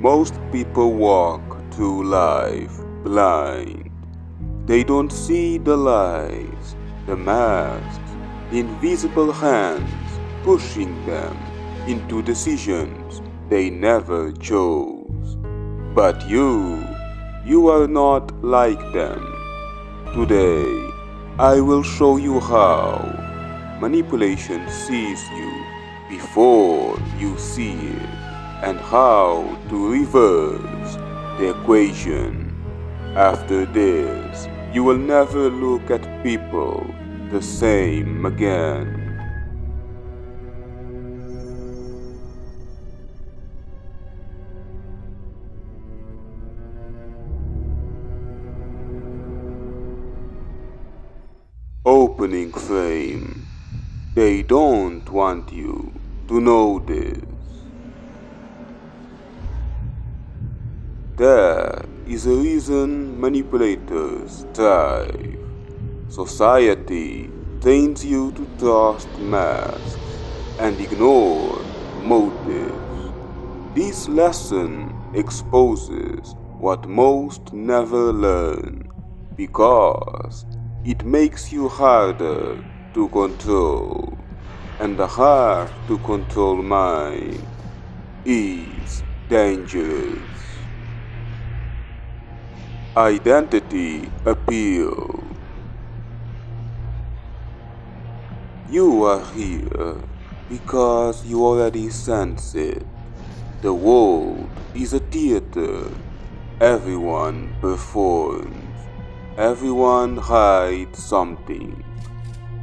Most people walk through life blind. They don't see the lies, the masks, the invisible hands pushing them into decisions they never chose. But you are not like them. Today, I will show you how manipulation sees you before you see it, and how to reverse the equation. After this, you will never look at people the same again. Opening frame. They don't want you to know this. There is a reason manipulators thrive. Society trains you to trust masks and ignore motives. This lesson exposes what most never learn, because it makes you harder to control, and the hard to control mind is dangerous. Identity appeal. You are here because you already sense it. The world is a theater. Everyone performs. Everyone hides something.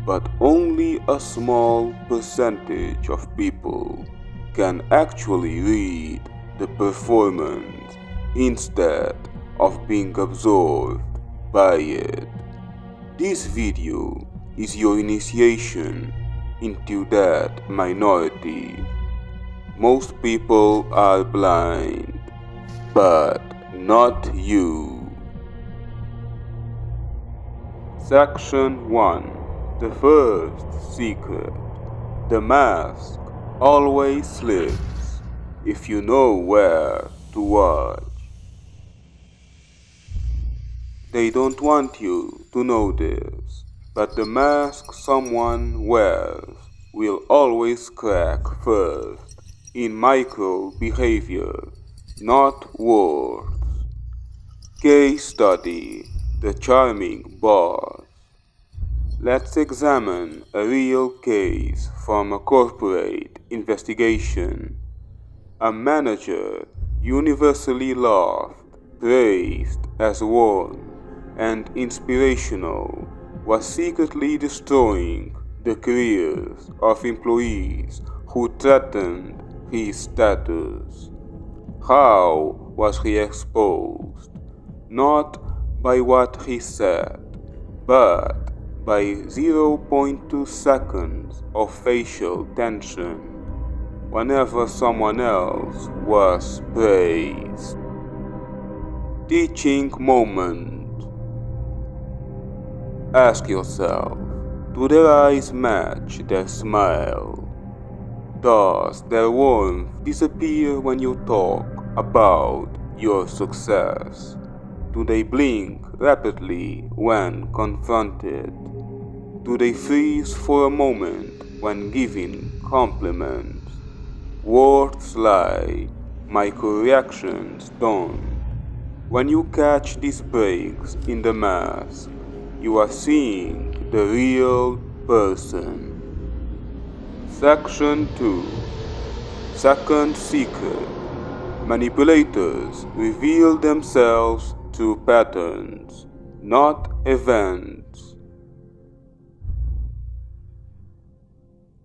But only a small percentage of people can actually read the performance instead of being absorbed by it. This video is your initiation into that minority. Most people are blind, but not you. Section 1. The first secret. The mask always slips if you know where to watch. They don't want you to know this, but the mask someone wears will always crack first in micro behavior, not words. Case study: the charming boss. Let's examine a real case from a corporate investigation. A manager, universally loved, praised as warm and inspirational, was secretly destroying the careers of employees who threatened his status. How was he exposed? Not by what he said, but by 0.2 seconds of facial tension whenever someone else was praised. Teaching moment. Ask yourself, do their eyes match their smile? Does their warmth disappear when you talk about your success? Do they blink rapidly when confronted? Do they freeze for a moment when giving compliments? Words lie, microreactions don't. When you catch these breaks in the mask, you are seeing the real person. Section 2. Second secret. Manipulators reveal themselves through patterns, not events.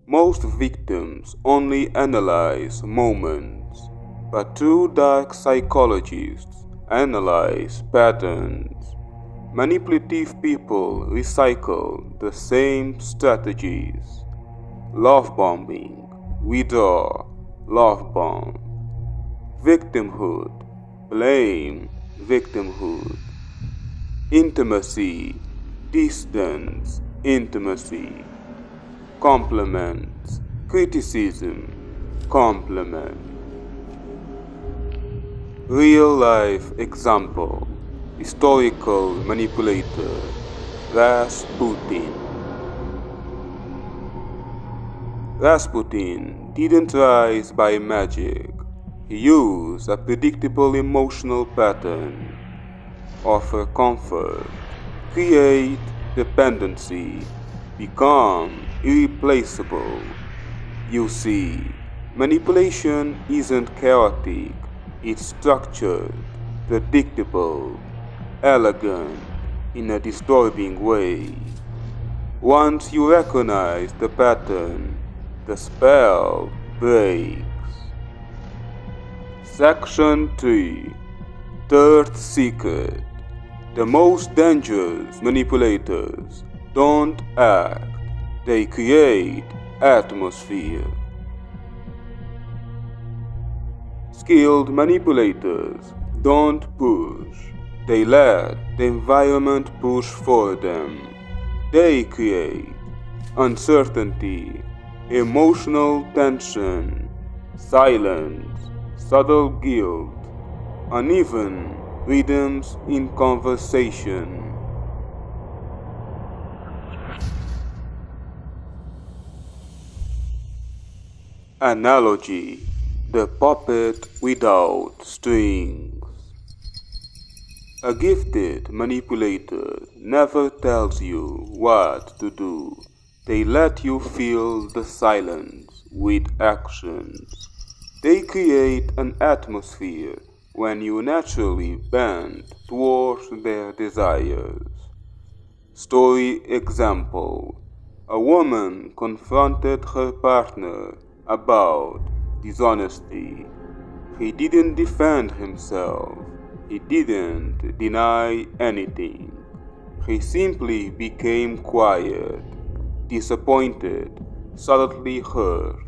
Most victims only analyze moments, but true dark psychologists analyze patterns. Manipulative people recycle the same strategies. Love bombing, withdraw, love bomb. Victimhood, blame, victimhood. Intimacy, distance, intimacy. Compliments, criticism, compliment. Real-life example: historical manipulator Rasputin. Rasputin didn't rise by magic. He used a predictable emotional pattern: offer comfort, create dependency, become irreplaceable. You see, manipulation isn't chaotic, it's structured, predictable, elegant, in a disturbing way. Once you recognize the pattern, the spell breaks. Section 3. Third secret. The most dangerous manipulators don't act, they create atmosphere. Skilled manipulators don't push, they let the environment push for them. They create uncertainty, emotional tension, silence, subtle guilt, uneven rhythms in conversation. Analogy: the puppet without strings. A gifted manipulator never tells you what to do. They let you fill the silence with actions. They create an atmosphere when you naturally bend towards their desires. Story example: a woman confronted her partner about dishonesty. He didn't defend himself. He didn't deny anything. He simply became quiet, disappointed, subtly hurt.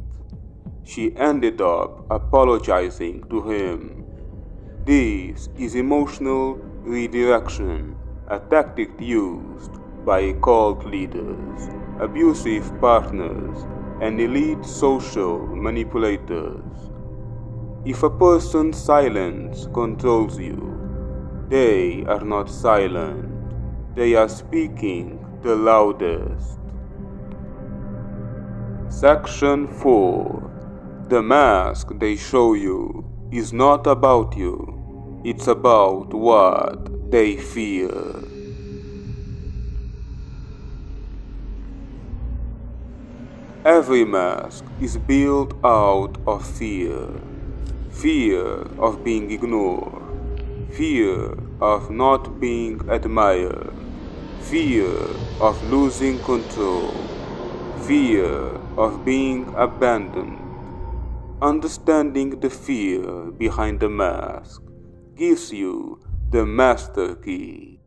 She ended up apologizing to him. This is emotional redirection, a tactic used by cult leaders, abusive partners, and elite social manipulators. If a person's silence controls you, they are not silent, they are speaking the loudest. Section 4. The mask they show you is not about you, it's about what they fear. Every mask is built out of fear. Fear of being ignored. Fear of not being admired. Fear of losing control. Fear of being abandoned. Understanding the fear behind the mask gives you the master key.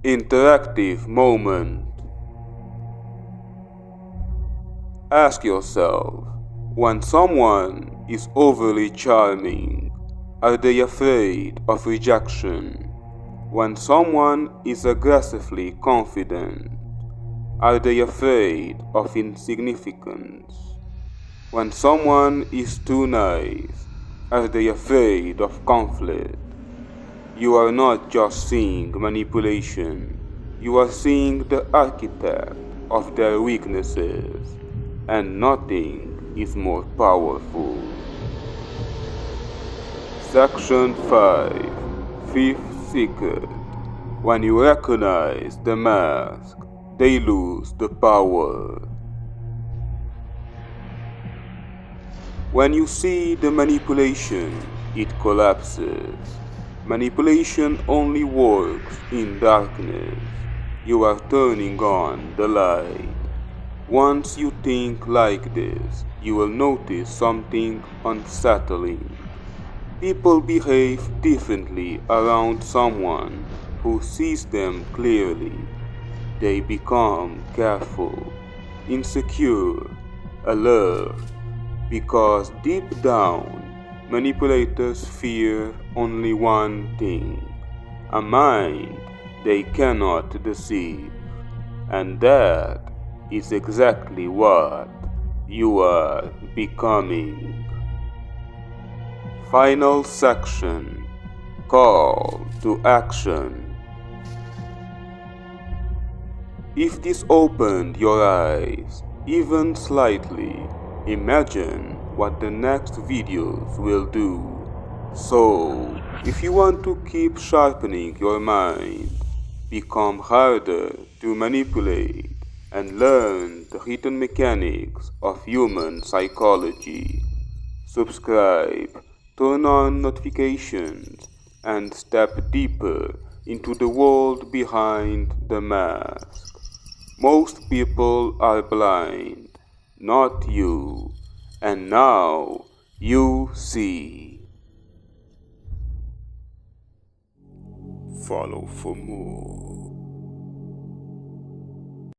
Interactive moment. Ask yourself, when someone is overly charming, are they afraid of rejection? When someone is aggressively confident, are they afraid of insignificance? When someone is too nice, are they afraid of conflict? You are not just seeing manipulation, you are seeing the architect of their weaknesses, and nothing is more powerful. Section 5. Fifth secret. When you recognize the mask, they lose the power. When you see the manipulation, it collapses. Manipulation only works in darkness. You are turning on the light. Once you think like this, you will notice something unsettling. People behave differently around someone who sees them clearly. They become careful, insecure, alert, because deep down, manipulators fear only one thing: a mind they cannot deceive. And that is exactly what you are becoming. Final section. Call to action. If this opened your eyes even slightly, imagine what the next videos will do. So, if you want to keep sharpening your mind, become harder to manipulate, and learn the hidden mechanics of human psychology, subscribe, turn on notifications, and step deeper into the world behind the mask. Most people are blind, not you, and now you see. Follow for more.